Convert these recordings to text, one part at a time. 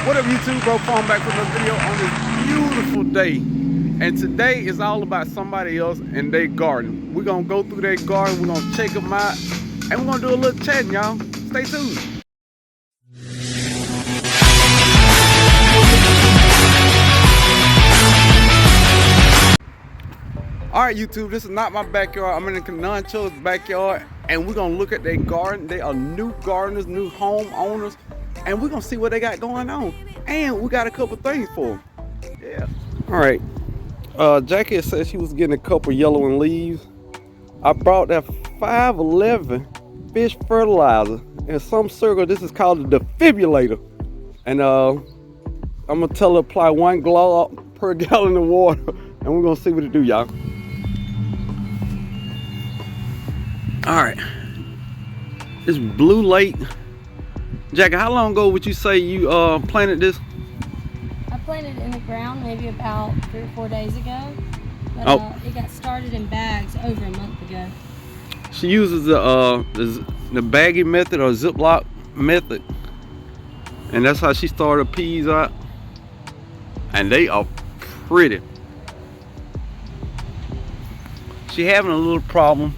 What up, YouTube? Bro, Farm back with another video on this beautiful day. And today is all about somebody else and their garden. We're gonna go through their garden, we're gonna check them out, and we're gonna do a little chatting, y'all. Stay tuned. All right, YouTube, this is not my backyard. I'm in the Canancho's backyard, and we're gonna look at their garden. They are new gardeners, new homeowners, and we're gonna see what they got going on. And we got a couple things for them. Yeah. All right. Jackie said she was getting a couple yellowing leaves. I brought that 511 fish fertilizer. In some circle, this is called the defibrillator. And I'm gonna tell her to apply 1 glove per gallon of water, and we're gonna see what it do, y'all. All right. It's Blue Lake. Jackie, how long ago would you say you planted this? I planted it in the ground maybe about 3 or 4 days ago, but it got started in bags over a month ago. She uses the baggy method or Ziploc method, and that's how she started her peas out, and they are pretty. She having a little problem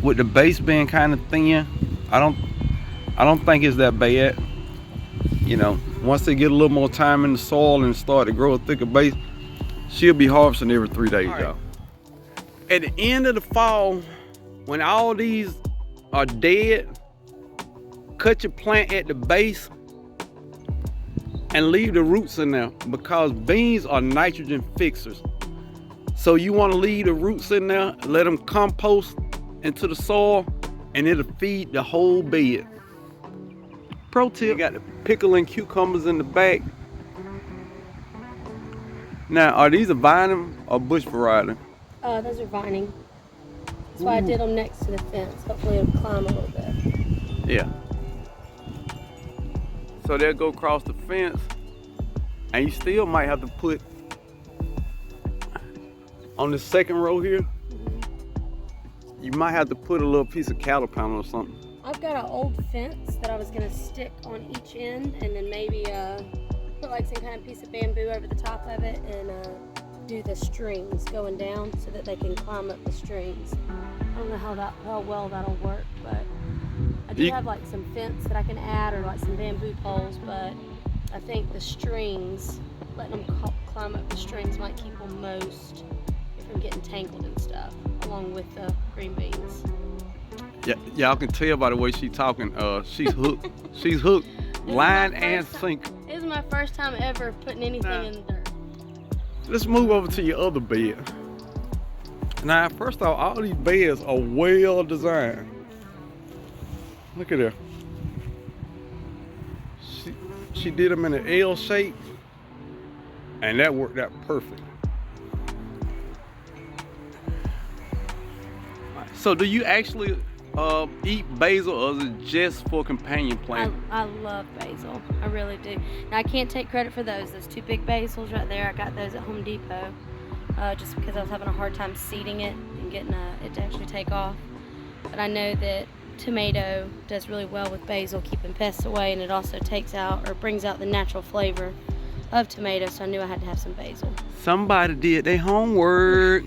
with the base being kind of thin. I don't think it's that bad. You know, once they get a little more time in the soil and start to grow a thicker base, she'll be harvesting every 3 days, y'all. At the end of the fall, when all these are dead, cut your plant at the base and leave the roots in there, because beans are nitrogen fixers. So you want to leave the roots in there, let them compost into the soil, and it'll feed the whole bed. Pro tip, you got the pickle and cucumbers in the back. Now, are these a vine or bush variety? Those are vining. That's why I did them next to the fence. Hopefully it'll climb a little bit. Yeah. So they'll go across the fence, and you still might have to put on the second row here. You might have to put a little piece of cattle panel or something. I've got an old fence that I was gonna stick on each end, and then maybe put like some kind of piece of bamboo over the top of it, and do the strings going down so that they can climb up the strings. I don't know how well that'll work, but I do have like some fence that I can add, or like some bamboo poles. But I think the strings, letting them climb up the strings, might keep them most from getting tangled and stuff, along with the green beans. Yeah, y'all can tell by the way she's talking. She's hooked. She's hooked, line and sinker. This is my first time ever putting anything in the dirt. Let's move over to your other bed. Now, first off, all these beds are well designed. Look at her. She did them in an L shape, and that worked out perfect. So do you actually eat basil, or is it just for companion plant? I love basil. I really do. Now, I can't take credit for those. Those 2 big basils right there, I got those at Home Depot just because I was having a hard time seeding it and getting it to actually take off. But I know that tomato does really well with basil, keeping pests away, and it also takes out or brings out the natural flavor of tomato, so I knew I had to have some basil. Somebody did their homework.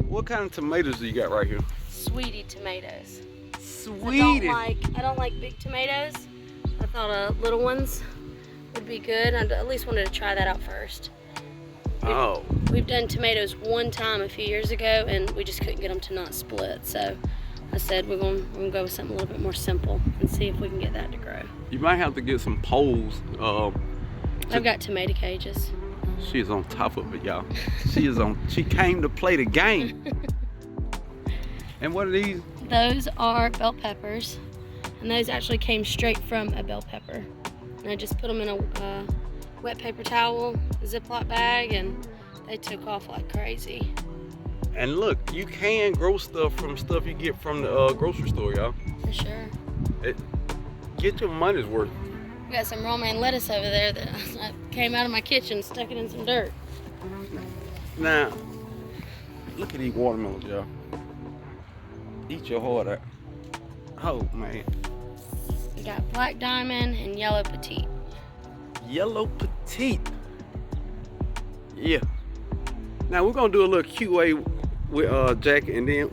What kind of tomatoes do you got right here? Sweetie tomatoes. Sweetie. I don't like big tomatoes. I thought little ones would be good. I at least wanted to try that out first. We've done tomatoes one time a few years ago, and we just couldn't get them to not split. So I said we're gonna go with something a little bit more simple and see if we can get that to grow. You might have to get some poles. I've got tomato cages. She's on top of it, y'all. She came to play the game. And what are these? Those are bell peppers, and those actually came straight from a bell pepper. And I just put them in a wet paper towel, a Ziploc bag, and they took off like crazy. And look, you can grow stuff from stuff you get from the grocery store, y'all. For sure. Get your money's worth. We got some romaine lettuce over there that I came out of my kitchen, stuck it in some dirt. Now, look at these watermelons, y'all. Eat your heart out. Oh man. We got black diamond and yellow petite. Yellow Petite. Yeah. Now we're gonna do a little QA with Jack, and then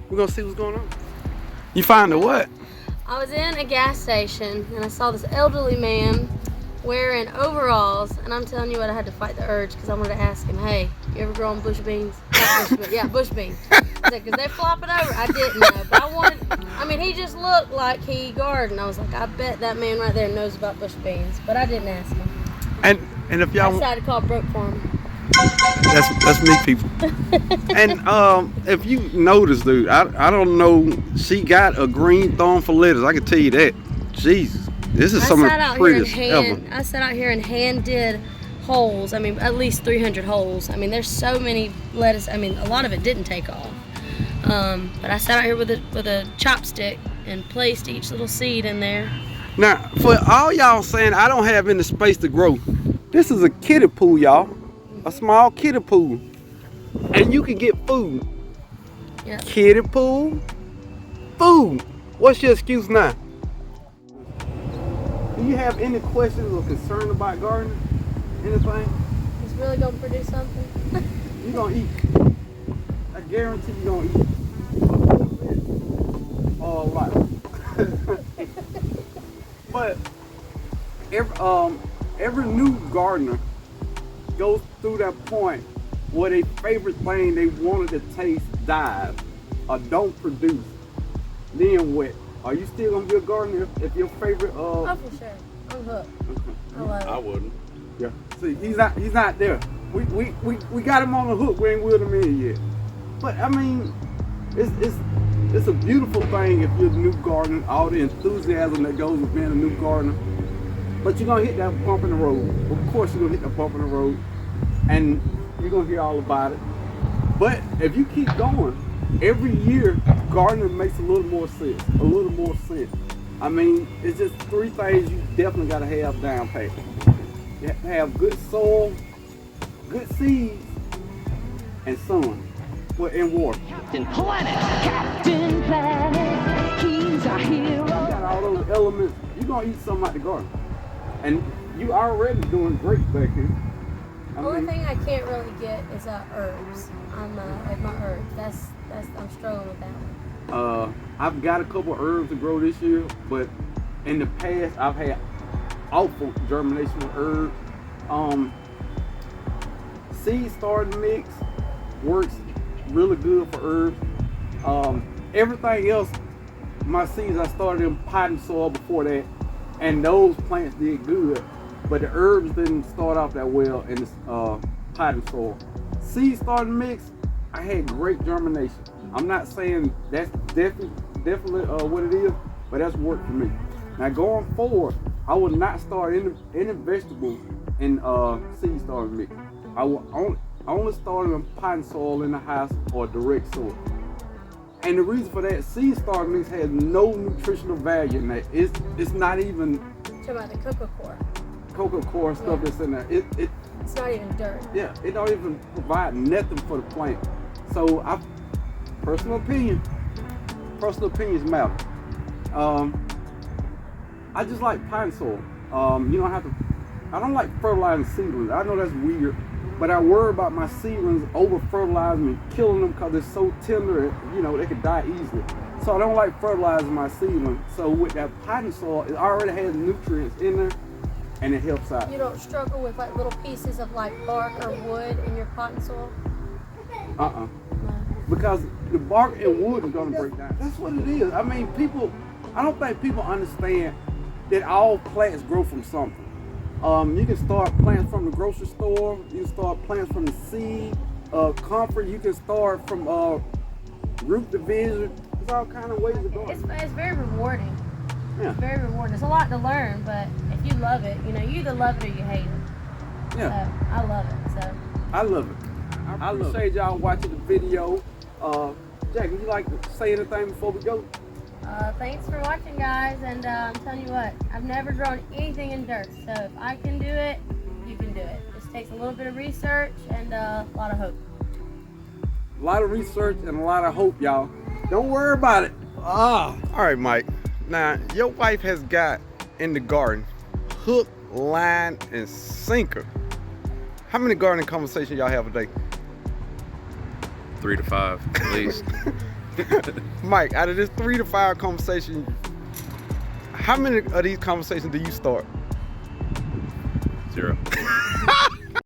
we're gonna see what's going on. You find the what? I was in a gas station and I saw this elderly man wearing overalls, and I'm telling you what, I had to fight the urge because I wanted to ask him, hey, you ever grow on bush beans? Yeah, bush beans. Because they're flopping over. I didn't know, but I mean, he just looked like he gardened. I was like, I bet that man right there knows about bush beans, but I didn't ask him. And if y'all, I decided to call broke for him. That's me, people. And if you notice, dude, I don't know, she got a green thumb for lettuce. I can tell you that. Jesus, this is some of the prettiest ever. I sat out here and hand did holes. I mean, at least 300 holes. I mean, there's so many lettuce. I mean, a lot of it didn't take off. But I sat out here with a chopstick and placed each little seed in there. Now, for all y'all saying I don't have any space to grow, this is a kiddie pool, y'all. A small kiddie pool. And you can get food. Yep. Kiddie pool, food. What's your excuse now? Do you have any questions or concern about gardening? Anything? It's really gonna produce something. You're gonna eat. I guarantee you're gonna eat. A lot. But every new gardener goes through that point where their favorite thing they wanted to taste dies or don't produce. Then what? Are you still gonna be a gardener if your favorite Oh, for sure. I'm hooked. I love it. I wouldn't. Yeah. See, he's not there. We got him on the hook. We ain't with him in yet. But I mean, it's a beautiful thing if you're a new gardener, all the enthusiasm that goes with being a new gardener. But you're gonna hit that bump in the road. Of course you're gonna hit that bump in the road, and you're gonna hear all about it. But if you keep going, every year gardening makes a little more sense. I mean, it's just three things you definitely gotta have down pat. You have to have good soil, good seeds, and sun. Well, and water. Captain Planet, he's our hero. You got all those elements, you're gonna eat something out the garden. And you already doing great back here. The only thing I can't really get is herbs. Like my herbs. That's I'm struggling with that one. I've got a couple of herbs to grow this year, but in the past I've had awful germination with herbs. Seed starting mix works really good for herbs. Everything else, my seeds I started in potting soil before that, and those plants did good, but the herbs didn't start off that well in this potting soil. Seed starting mix, I had great germination. I'm not saying that's definitely what it is, but that's worked for me. Now going forward, I will not start any vegetables in seed starting mix. I will only start in potting soil in the house or direct soil. And the reason for that, seed starting mix has no nutritional value in that. It's not even Talking about the cocoa core. cocoa core stuff that's in there. It's not even dirt. Yeah, it don't even provide nothing for the plant. So personal opinions matter. I just like potting soil. You don't have to. I don't like fertilizing seedlings. I know that's weird, but I worry about my seedlings over fertilizing and killing them because they're so tender. You know, they could die easily. So I don't like fertilizing my seedlings. So with that potting soil, it already has nutrients in there, and it helps out. You don't struggle with like little pieces of like bark or wood in your potting soil? No. Because the bark and wood is gonna break down. That's what it is. I mean, I don't think people understand that all plants grow from something. You can start plants from the grocery store. You can start plants from the seed, comfort. You can start from root division. There's all kind of ways of going. It's very rewarding. Yeah. It's very rewarding. It's a lot to learn, but if you love it, you know, you either love it or you hate it. Yeah. So, I love it. So. I love it. I appreciate y'all watching the video. Jack, would you like to say anything before we go? Thanks for watching, guys, and I'm telling you what, I've never grown anything in dirt, so if I can do it, you can do it. It just takes a little bit of research and a lot of hope. A lot of research and a lot of hope, y'all. Don't worry about it. All right, Mike. Now, your wife has got in the garden hooked line and sinker. How many gardening conversations y'all have a day? 3 to 5 at least. Mike, out of this 3 to 5 conversations, how many of these conversations do you start? 0.